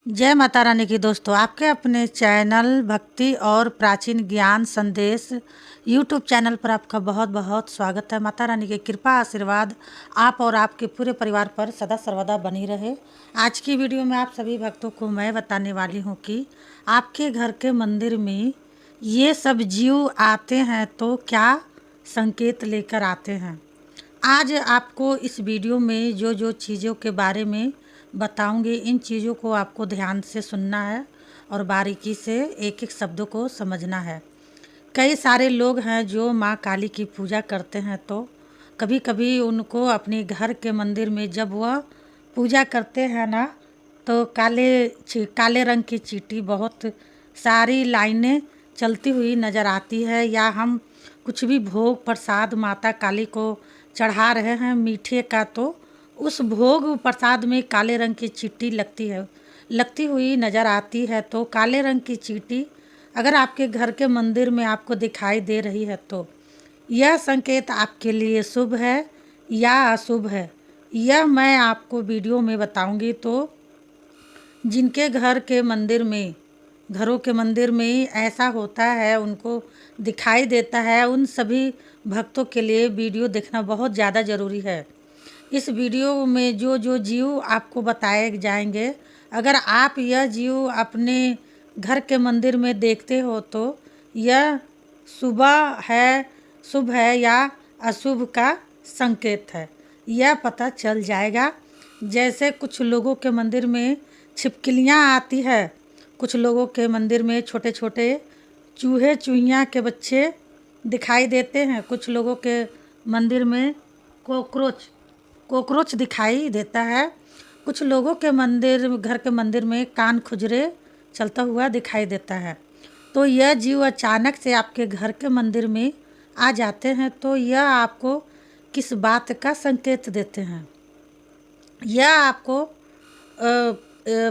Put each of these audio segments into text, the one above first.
जय माता रानी की दोस्तों, आपके अपने चैनल भक्ति और प्राचीन ज्ञान संदेश यूट्यूब चैनल पर आपका बहुत बहुत स्वागत है। माता रानी की कृपा आशीर्वाद आप और आपके पूरे परिवार पर सदा सर्वदा बनी रहे। आज की वीडियो में आप सभी भक्तों को मैं बताने वाली हूँ कि आपके घर के मंदिर में ये सब जीव आते हैं तो क्या संकेत लेकर आते हैं। आज आपको इस वीडियो में जो जो चीज़ों के बारे में बताऊंगी, इन चीज़ों को आपको ध्यान से सुनना है और बारीकी से एक एक शब्दों को समझना है। कई सारे लोग हैं जो माँ काली की पूजा करते हैं, तो कभी कभी उनको अपने घर के मंदिर में जब वह पूजा करते हैं ना, तो काले रंग की चींटी बहुत सारी लाइनें चलती हुई नज़र आती है। या हम कुछ भी भोग प्रसाद माता काली को चढ़ा रहे हैं मीठे का, तो उस भोग प्रसाद में काले रंग की चींटी लगती हुई नज़र आती है। तो काले रंग की चींटी अगर आपके घर के मंदिर में आपको दिखाई दे रही है तो यह संकेत आपके लिए शुभ है या अशुभ है, यह मैं आपको वीडियो में बताऊंगी। तो जिनके घरों के मंदिर में ऐसा होता है, उनको दिखाई देता है, उन सभी भक्तों के लिए वीडियो देखना बहुत ज़्यादा ज़रूरी है। इस वीडियो में जो जो जीव आपको बताए जाएंगे, अगर आप यह जीव अपने घर के मंदिर में देखते हो तो यह शुभ है या अशुभ का संकेत है, यह पता चल जाएगा। जैसे कुछ लोगों के मंदिर में छिपकलियाँ आती है, कुछ लोगों के मंदिर में छोटे छोटे चूहे चूहियाँ के बच्चे दिखाई देते हैं, कुछ लोगों के मंदिर में कोकरोच दिखाई देता है, कुछ लोगों के घर के मंदिर में कान खुजरे चलता हुआ दिखाई देता है। तो यह जीव अचानक से आपके घर के मंदिर में आ जाते हैं, तो यह आपको किस बात का संकेत देते हैं, यह आपको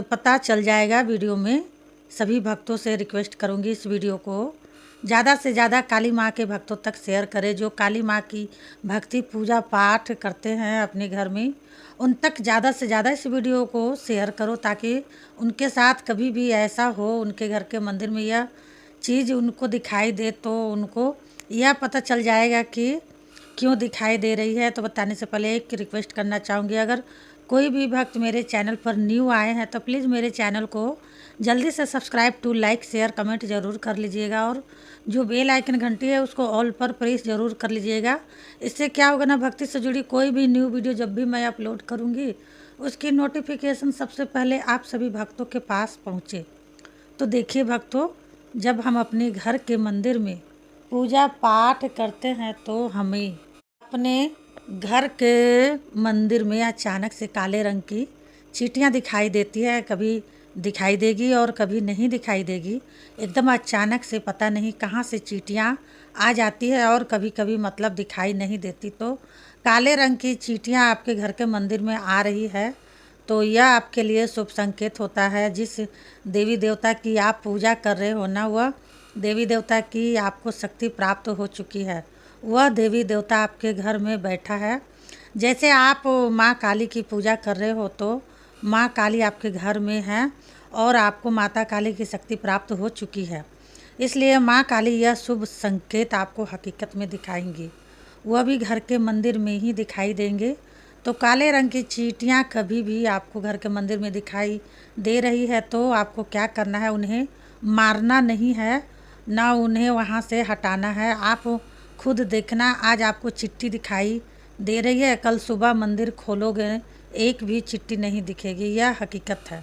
पता चल जाएगा वीडियो में। सभी भक्तों से रिक्वेस्ट करूंगी इस वीडियो को ज़्यादा से ज़्यादा काली माँ के भक्तों तक शेयर करें। जो काली माँ की भक्ति पूजा पाठ करते हैं अपने घर में, उन तक ज़्यादा से ज़्यादा इस वीडियो को शेयर करो, ताकि उनके साथ कभी भी ऐसा हो, उनके घर के मंदिर में यह चीज़ उनको दिखाई दे तो उनको यह पता चल जाएगा कि क्यों दिखाई दे रही है। तो बताने से पहले एक रिक्वेस्ट करना चाहूँगी, अगर कोई भी भक्त मेरे चैनल पर न्यू आए हैं तो प्लीज़ मेरे चैनल को जल्दी से subscribe to like share comment ज़रूर कर लीजिएगा, और जो बेल आइकन घंटी है उसको ऑल पर प्रेस ज़रूर कर लीजिएगा। इससे क्या होगा ना, भक्ति से जुड़ी कोई भी न्यू वीडियो जब भी मैं अपलोड करूँगी उसकी नोटिफिकेशन सबसे पहले आप सभी भक्तों के पास पहुँचे। तो देखिए भक्तों, जब हम अपने घर के मंदिर में पूजा पाठ करते हैं तो हमें अपने घर के मंदिर में अचानक से काले रंग की चींटियाँ दिखाई देती है। कभी दिखाई देगी और कभी नहीं दिखाई देगी, एकदम अचानक से पता नहीं कहाँ से चींटियाँ आ जाती है, और कभी कभी मतलब दिखाई नहीं देती। तो काले रंग की चींटियाँ आपके घर के मंदिर में आ रही है तो यह आपके लिए शुभ संकेत होता है। जिस देवी देवता की आप पूजा कर रहे हो ना, वह देवी देवता की आपको शक्ति प्राप्त हो चुकी है, वह देवी देवता आपके घर में बैठा है। जैसे आप माँ काली की पूजा कर रहे हो तो माँ काली आपके घर में है और आपको माता काली की शक्ति प्राप्त हो चुकी है, इसलिए माँ काली यह शुभ संकेत आपको हकीकत में दिखाएंगी, वह भी घर के मंदिर में ही दिखाई देंगे। तो काले रंग की चींटियाँ कभी भी आपको घर के मंदिर में दिखाई दे रही है तो आपको क्या करना है, उन्हें मारना नहीं है, ना उन्हें वहाँ से हटाना है। आप खुद देखना, आज आपको चिट्ठी दिखाई दे रही है, कल सुबह मंदिर खोलोगे एक भी चिट्ठी नहीं दिखेगी, यह हकीकत है।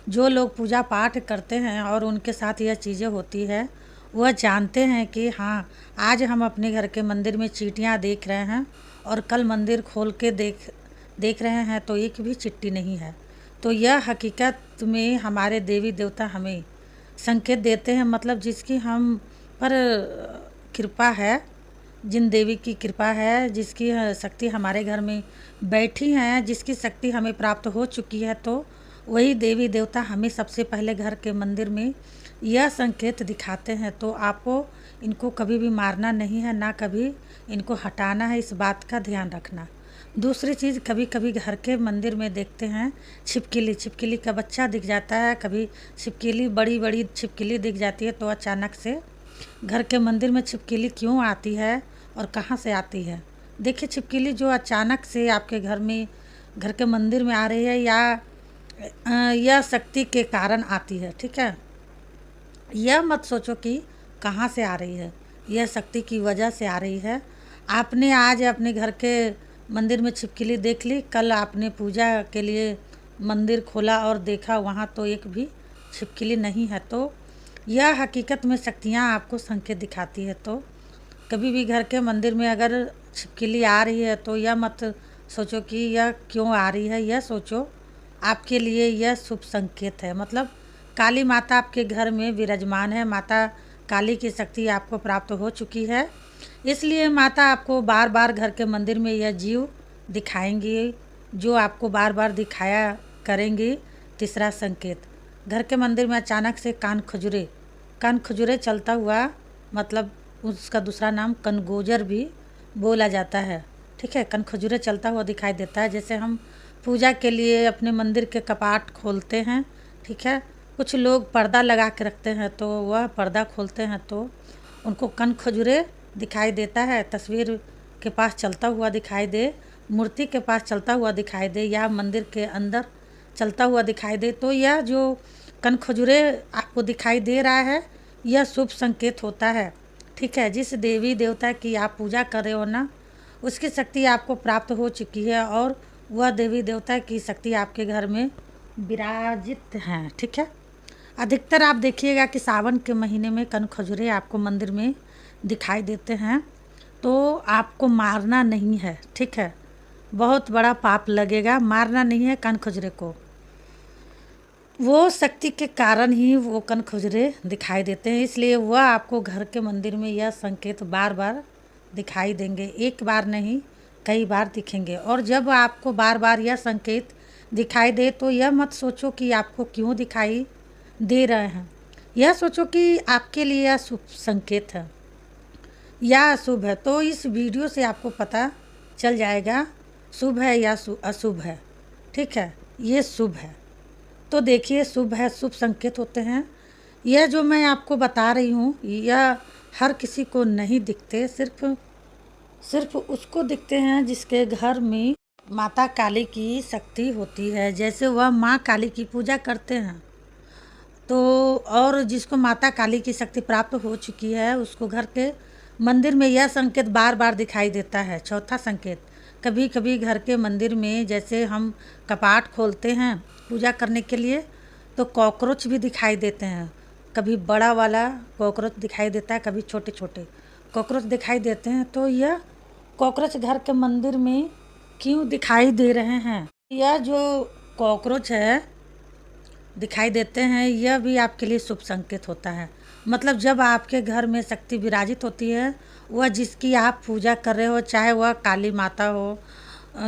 जो लोग पूजा पाठ करते हैं और उनके साथ यह चीज़ें होती है, वह जानते हैं कि हाँ, आज हम अपने घर के मंदिर में चींटियाँ देख रहे हैं और कल मंदिर खोल के देख रहे हैं तो एक भी चिट्ठी नहीं है। तो यह हकीकत में हमारे देवी देवता हमें संकेत देते हैं, मतलब जिसकी हम पर कृपा है, जिन देवी की कृपा है, जिसकी शक्ति हमारे घर में बैठी हैं, जिसकी शक्ति हमें प्राप्त हो चुकी है, तो वही देवी देवता हमें सबसे पहले घर के मंदिर में यह संकेत दिखाते हैं। तो आपको इनको कभी भी मारना नहीं है, ना कभी इनको हटाना है, इस बात का ध्यान रखना। दूसरी चीज़, कभी कभी घर के मंदिर में देखते हैं छिपकली का बच्चा दिख जाता है, कभी छिपकली बड़ी बड़ी छिपकली दिख जाती है। तो अचानक से घर के मंदिर में छिपकली क्यों आती है और कहाँ से आती है? देखिए, छिपकली जो अचानक से आपके घर के मंदिर में आ रही है, या शक्ति के कारण आती है, ठीक है। यह मत सोचो कि कहाँ से आ रही है, यह शक्ति की वजह से आ रही है। आपने आज अपने घर के मंदिर में छिपकली देख ली, कल आपने पूजा के लिए मंदिर खोला और देखा वहाँ तो एक भी छिपकली नहीं है। तो यह हकीकत में शक्तियाँ आपको संकेत दिखाती है। तो कभी भी घर के मंदिर में अगर छिपकली आ रही है तो यह मत सोचो कि यह क्यों आ रही है, यह सोचो आपके लिए यह शुभ संकेत है। मतलब काली माता आपके घर में विराजमान है, माता काली की शक्ति आपको प्राप्त हो चुकी है। इसलिए माता आपको बार बार घर के मंदिर में यह जीव दिखाएंगी, जो आपको बार बार दिखाया करेंगी। तीसरा संकेत, घर के मंदिर में अचानक से कान खजुरे चलता हुआ, मतलब उसका दूसरा नाम कनगोजर भी बोला जाता है, ठीक है। कन खजुरे चलता हुआ दिखाई देता है। जैसे हम पूजा के लिए अपने मंदिर के कपाट खोलते हैं, ठीक है। कुछ लोग पर्दा लगा के रखते हैं, तो वह पर्दा खोलते हैं तो उनको कन खजुरे दिखाई देता है। तस्वीर के पास चलता हुआ दिखाई दे, मूर्ति के पास चलता हुआ दिखाई दे, या मंदिर के अंदर चलता हुआ दिखाई दे, तो यह जो कन खजुरे आपको दिखाई दे रहा है, यह शुभ संकेत होता है, ठीक है। जिस देवी देवता की आप पूजा कर रहे हो ना, उसकी शक्ति आपको प्राप्त हो चुकी है और वह देवी देवता की शक्ति आपके घर में विराजित हैं, ठीक है। अधिकतर आप देखिएगा कि सावन के महीने में कन खजुरे आपको मंदिर में दिखाई देते हैं, तो आपको मारना नहीं है, ठीक है। बहुत बड़ा पाप लगेगा, मारना नहीं है कन खजुरे को। वो शक्ति के कारण ही वो कन खजुरे दिखाई देते हैं, इसलिए वह आपको घर के मंदिर में यह संकेत बार बार दिखाई देंगे। एक बार नहीं, कई बार दिखेंगे। और जब आपको बार बार यह संकेत दिखाई दे तो यह मत सोचो कि आपको क्यों दिखाई दे रहे हैं, यह सोचो कि आपके लिए यह शुभ संकेत है या अशुभ है। तो इस वीडियो से आपको पता चल जाएगा शुभ है या अशुभ है, ठीक है। ये शुभ है, तो देखिए शुभ है, शुभ संकेत होते हैं। यह जो मैं आपको बता रही हूँ, यह हर किसी को नहीं दिखते, सिर्फ उसको दिखते हैं जिसके घर में माता काली की शक्ति होती है। जैसे वह माँ काली की पूजा करते हैं, तो और जिसको माता काली की शक्ति प्राप्त हो चुकी है, उसको घर के मंदिर में यह संकेत बार बार दिखाई देता है। चौथा संकेत, कभी कभी घर के मंदिर में जैसे हम कपाट खोलते हैं पूजा करने के लिए, तो कॉकरोच भी दिखाई देते हैं। कभी बड़ा वाला कॉकरोच दिखाई देता है, कभी छोटे छोटे कॉकरोच दिखाई देते हैं। तो यह कॉकरोच घर के मंदिर में क्यों दिखाई दे रहे हैं? यह जो कॉकरोच है दिखाई देते हैं, यह भी आपके लिए शुभ संकेत होता है। मतलब जब आपके घर में शक्ति विराजित होती है, वह जिसकी आप पूजा कर रहे हो, चाहे वह काली माता हो,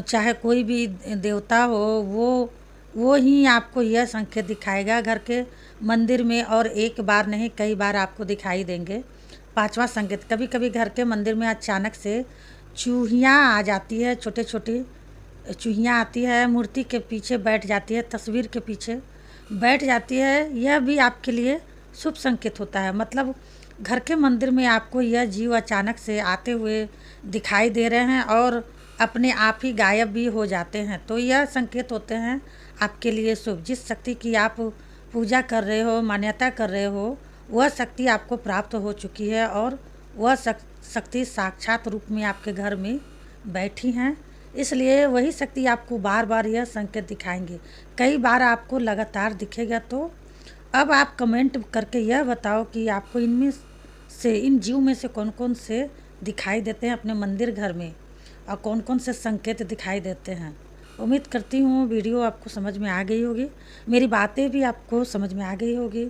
चाहे कोई भी देवता हो, वो ही आपको यह संकेत दिखाएगा घर के मंदिर में। और एक बार नहीं, कई बार आपको दिखाई देंगे। पांचवा संकेत, कभी कभी घर के मंदिर में अचानक से चूहियाँ आ जाती है, छोटे छोटी चूहियाँ आती है, मूर्ति के पीछे बैठ जाती है, तस्वीर के पीछे बैठ जाती है। यह भी आपके लिए शुभ संकेत होता है। मतलब घर के मंदिर में आपको यह जीव अचानक से आते हुए दिखाई दे रहे हैं और अपने आप ही गायब भी हो जाते हैं, तो यह संकेत होते हैं आपके लिए शुभ। जिस शक्ति की आप पूजा कर रहे हो, मान्यता कर रहे हो, वह शक्ति आपको प्राप्त हो चुकी है और वह शक्ति साक्षात रूप में आपके घर में बैठी हैं। इसलिए वही शक्ति आपको बार बार यह संकेत दिखाएंगे, कई बार आपको लगातार दिखेगा। तो अब आप कमेंट करके यह बताओ कि आपको इन जीव में से कौन कौन से दिखाई देते हैं अपने मंदिर घर में, और कौन कौन से संकेत दिखाई देते हैं। उम्मीद करती हूँ वीडियो आपको समझ में आ गई होगी, मेरी बातें भी आपको समझ में आ गई होगी।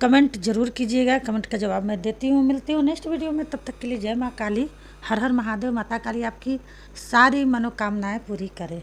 कमेंट ज़रूर कीजिएगा, कमेंट का जवाब मैं देती हूँ। मिलती हूँ नेक्स्ट वीडियो में, तब तक के लिए जय माँ काली, हर हर महादेव। माता काली आपकी सारी मनोकामनाएं पूरी करे।